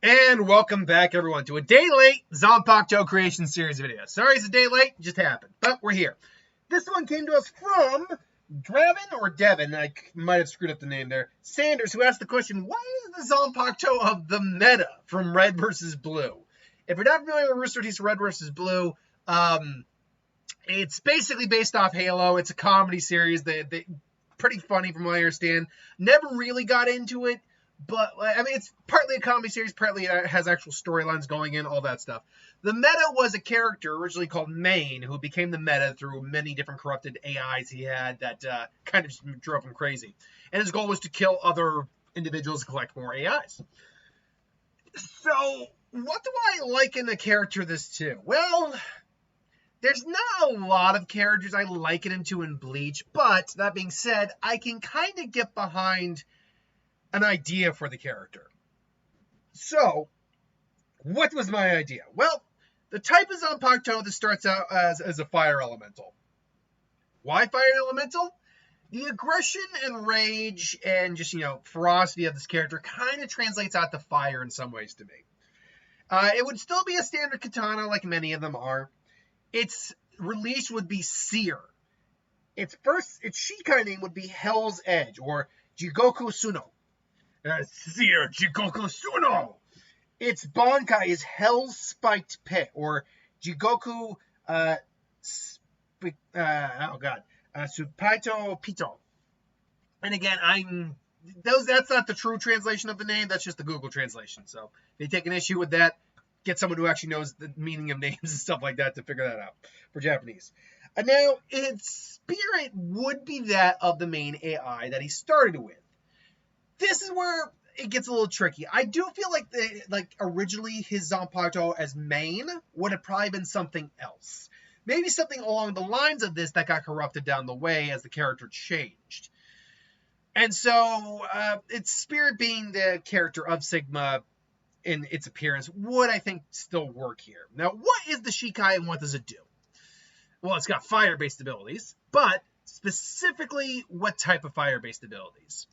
And welcome back, everyone, to a day late Zanpakuto creation series video. Sorry it's a day late, it just happened, but we're here. This one came to us from Devin, I might have screwed up the name there, Sanders, who asked the question, why is the Zanpakuto of the meta from Red vs. Blue? If you're not familiar with Rooster Teeth's Red vs. Blue, it's basically based off Halo. It's a comedy series. They pretty funny from what I understand. Never really got into it. But, I mean, it's partly a comedy series, partly it has actual storylines going in, all that stuff. The meta was a character originally called Main, who became the meta through many different corrupted AIs he had that kind of just drove him crazy. And his goal was to kill other individuals and collect more AIs. So, what do I like in the character this to? Well, there's not a lot of characters I liken him to in Bleach, but, that being said, I can kind of get behind an idea for the character. So, what was my idea? Well, the type is Zanpakuto that starts out as a fire elemental. Why fire elemental? The aggression and rage and just, ferocity of this character kind of translates out to fire in some ways to me. It would still be a standard katana like many of them are. Its release would be Sear. Its Shikai name would be Hell's Edge or Jigoku Suno. Sear Jigoku Suno. Its Bankai is Hell's Spiked Pit, or Jigoku, Supaito Pito. And again, that's not the true translation of the name, that's just the Google translation. So if you take an issue with that, get someone who actually knows the meaning of names and stuff like that to figure that out for Japanese. Now, its spirit would be that of the main AI that he started with. This is where it gets a little tricky. I do feel like originally his Zanpakuto as main would have probably been something else. Maybe something along the lines of this that got corrupted down the way as the character changed. And so its spirit being the character of Sigma in its appearance would, I think, still work here. Now, what is the Shikai and what does it do? Well, it's got fire-based abilities, but specifically what type of fire-based abilities?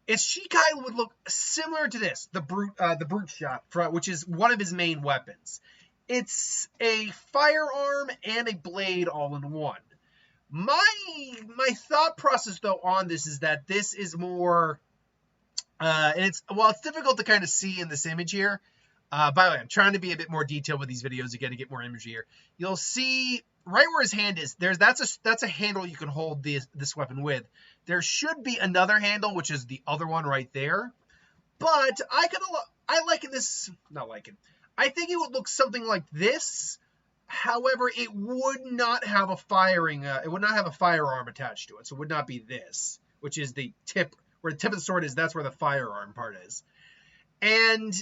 Its Shikai would look similar to this, the brute shot, which is one of his main weapons. It's a firearm and a blade all in one. My thought process though on this is that this is more, it's difficult to kind of see in this image here. By the way, I'm trying to be a bit more detailed with these videos again to get more imagery here. You'll see right where his hand is. That's a handle you can hold this weapon with. There should be another handle, which is the other one right there. But I think it would look something like this. However, it would not have a firearm attached to it. So it would not be this, which is the tip, where the tip of the sword is. That's where the firearm part is. And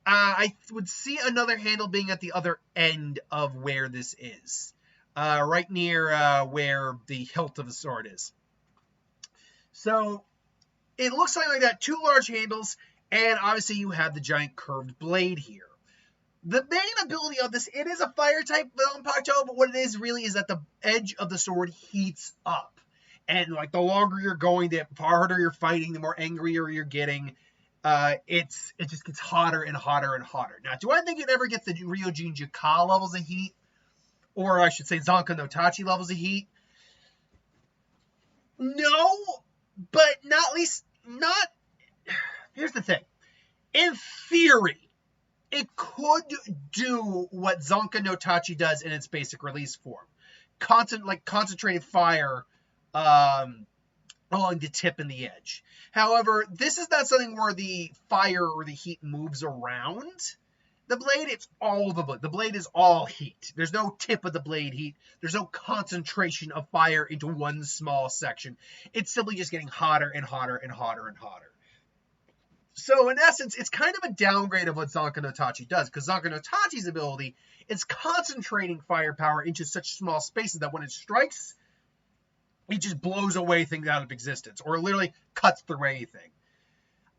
I would see another handle being at the other end of where this is. Right near where the hilt of the sword is. So it looks like that, two large handles, and obviously you have the giant curved blade here. The main ability of this, it is a fire type Zanpakuto, but what it is really is that the edge of the sword heats up. And like the longer you're going, the harder you're fighting, the more angrier you're getting. It just gets hotter and hotter and hotter. Now, do I think it ever gets the Ryujin Jika levels of heat? Or I should say Zanka no Tachi levels of heat? No, but not. Here's the thing. In theory, it could do what Zanka no Tachi does in its basic release form. Concentrated fire along the tip and the edge. However, this is not something where the fire or the heat moves around the blade. It's all the blade. The blade is all heat. There's no tip of the blade heat. There's no concentration of fire into one small section. It's simply just getting hotter and hotter and hotter and hotter. So in essence, it's kind of a downgrade of what Zanka no Tachi does, because Zanka no Tachi's ability is concentrating firepower into such small spaces that when it strikes, it just blows away things out of existence, or literally cuts through anything.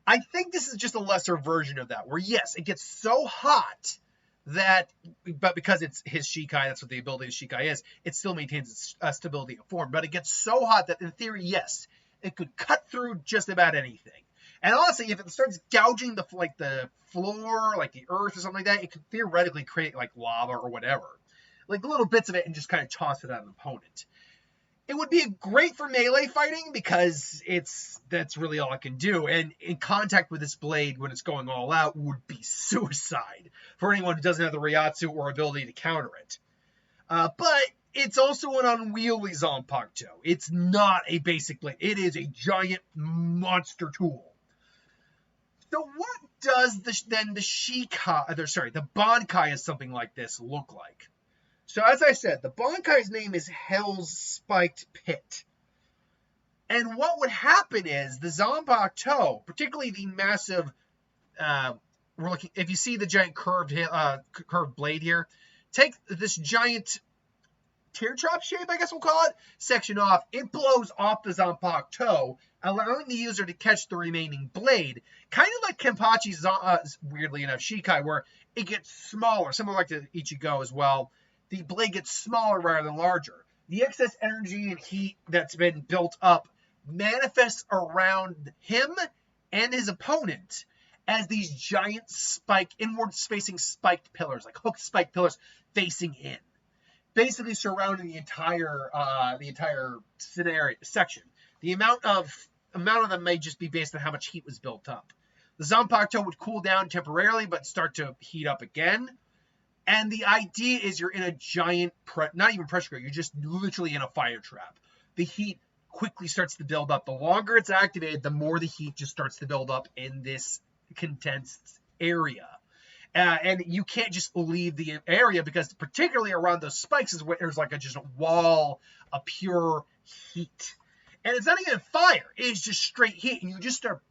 I think this is just a lesser version of that, where yes, it gets so hot that, but because it's his Shikai, that's what the ability of Shikai is, it still maintains its stability of form. But it gets so hot that in theory, yes, it could cut through just about anything. And honestly, if it starts gouging the floor, like the earth or something like that, it could theoretically create like lava or whatever, like little bits of it, and just kind of toss it at an opponent. It would be great for melee fighting because that's really all it can do. And in contact with this blade when it's going all out would be suicide for anyone who doesn't have the Ryatsu or ability to counter it. But it's also an unwieldy Zanpakuto. It's not a basic blade. It is a giant monster tool. So what does the Bankai of something like this look like? So as I said, the Bankai's name is Hell's Spiked Pit. And what would happen is the Zanpakuto, particularly the massive, if you see the giant curved blade here, take this giant teardrop shape, I guess we'll call it, section off. It blows off the Zanpakuto, allowing the user to catch the remaining blade, kind of like Kenpachi's, weirdly enough, Shikai, where it gets smaller, similar like to Ichigo as well. The blade gets smaller rather than larger. The excess energy and heat that's been built up manifests around him and his opponent as these giant inward-facing spiked pillars, like hooked spiked pillars facing in, basically surrounding the entire section. The amount of them may just be based on how much heat was built up. The Zanpakuto would cool down temporarily, but start to heat up again. And the idea is you're in a giant, not even pressure cooker, you're just literally in a fire trap. The heat quickly starts to build up. The longer it's activated, the more the heat just starts to build up in this condensed area. And you can't just leave the area because particularly around those spikes is where there's like just a wall of pure heat. And it's not even fire, it's just straight heat. And you just start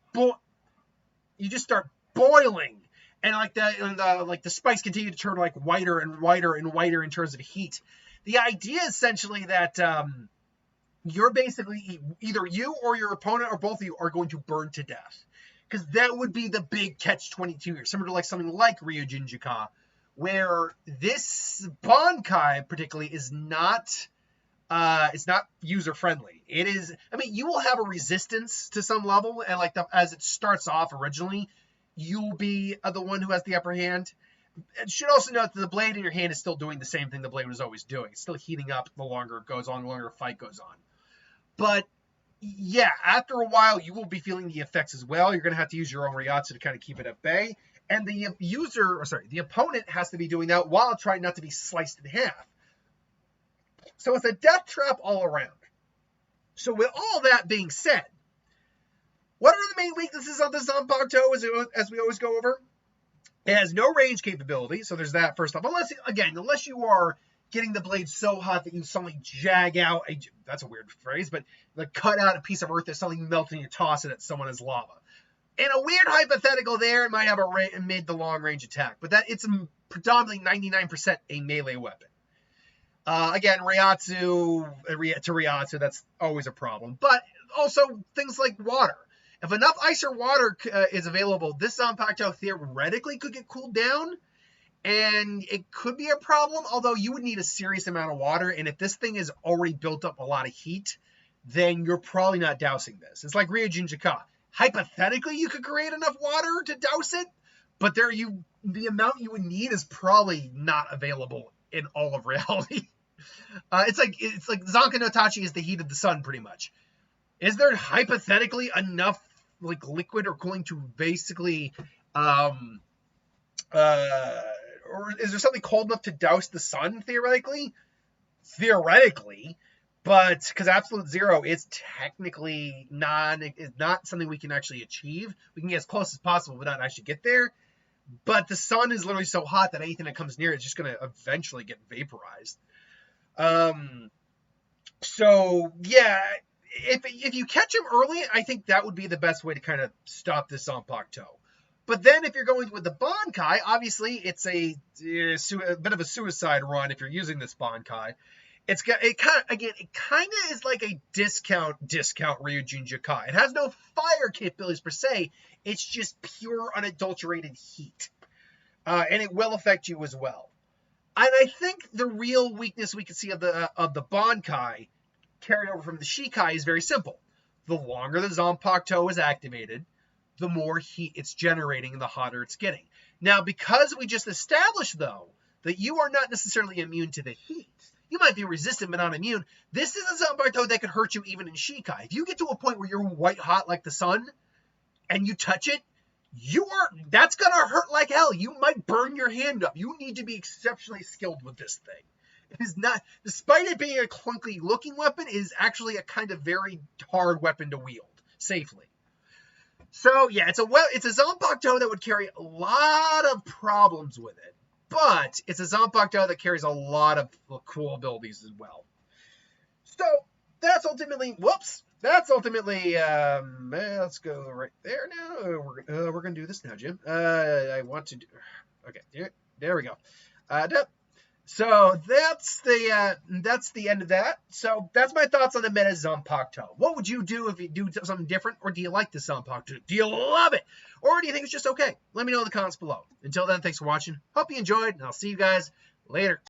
boiling. And the spikes continue to turn like whiter and whiter and whiter in terms of heat. The idea essentially that you're basically either you or your opponent or both of you are going to burn to death, because that would be the big catch-22 here, similar to like something like Ryujinjika, where this Bankai particularly is not it's not user friendly. It is. I mean, you will have a resistance to some level, and as it starts off originally, you'll be the one who has the upper hand. You should also note that the blade in your hand is still doing the same thing the blade was always doing. It's still heating up the longer it goes on, the longer a fight goes on. But yeah, after a while, you will be feeling the effects as well. You're going to have to use your own Ryatsu to kind of keep it at bay. And the opponent has to be doing that while trying not to be sliced in half. So it's a death trap all around. So with all that being said, what are the main weaknesses of the Zanpakuto as we always go over? It has no range capability, so there's that first off. Unless you are getting the blade so hot that you suddenly jag out, that's a weird phrase, but like cut out a piece of earth that suddenly melts and you toss it at someone as lava. In a weird hypothetical there, it might have a mid to long range attack, but it's predominantly 99% a melee weapon. Again, Ryatsu to Ryatsu, that's always a problem. But also things like water. If enough ice or water is available, this Zanpakuto theoretically could get cooled down, and it could be a problem, although you would need a serious amount of water, and if this thing has already built up a lot of heat, then you're probably not dousing this. It's like Ryujinjika. Hypothetically, you could create enough water to douse it, but the amount you would need is probably not available in all of reality. It's like Zanka no Tachi is the heat of the sun, pretty much. Is there hypothetically enough liquid or cooling to basically, or is there something cold enough to douse the sun theoretically? Theoretically, but because absolute zero is technically not something we can actually achieve. We can get as close as possible, but not actually get there. But the sun is literally so hot that anything that comes near it is just going to eventually get vaporized. So yeah. If you catch him early, I think that would be the best way to kind of stop this Zanpakuto. But then if you're going with the Bankai, obviously it's a bit of a suicide run if you're using this Bankai. It kind of is like a discount Ryujinjika. It has no fire capabilities per se. It's just pure unadulterated heat. And it will affect you as well. And I think the real weakness we can see of the Bankai carried over from the Shikai is very simple. The longer the Zanpakuto is activated, the more heat it's generating and the hotter it's getting. Now, because we just established, though, that you are not necessarily immune to the heat, you might be resistant but not immune, this is a Zanpakuto that could hurt you even in Shikai. If you get to a point where you're white hot like the sun and you touch it, that's going to hurt like hell. You might burn your hand up. You need to be exceptionally skilled with this thing. It is not, despite it being a clunky looking weapon, it is actually a kind of very hard weapon to wield safely. So yeah, it's a Zanpakuto that would carry a lot of problems with it, but it's a Zanpakuto that carries a lot of cool abilities as well. So that's ultimately, let's go right there now. We're gonna do this now, Jim. I want to do, okay, there we go. So that's the end of that. So that's my thoughts on the meta Zanpakuto. What would you do if you do something different, or do you like the Zanpakuto? Do you love it, or do you think it's just okay? Let me know in the comments below. Until then, thanks for watching. Hope you enjoyed, and I'll see you guys later.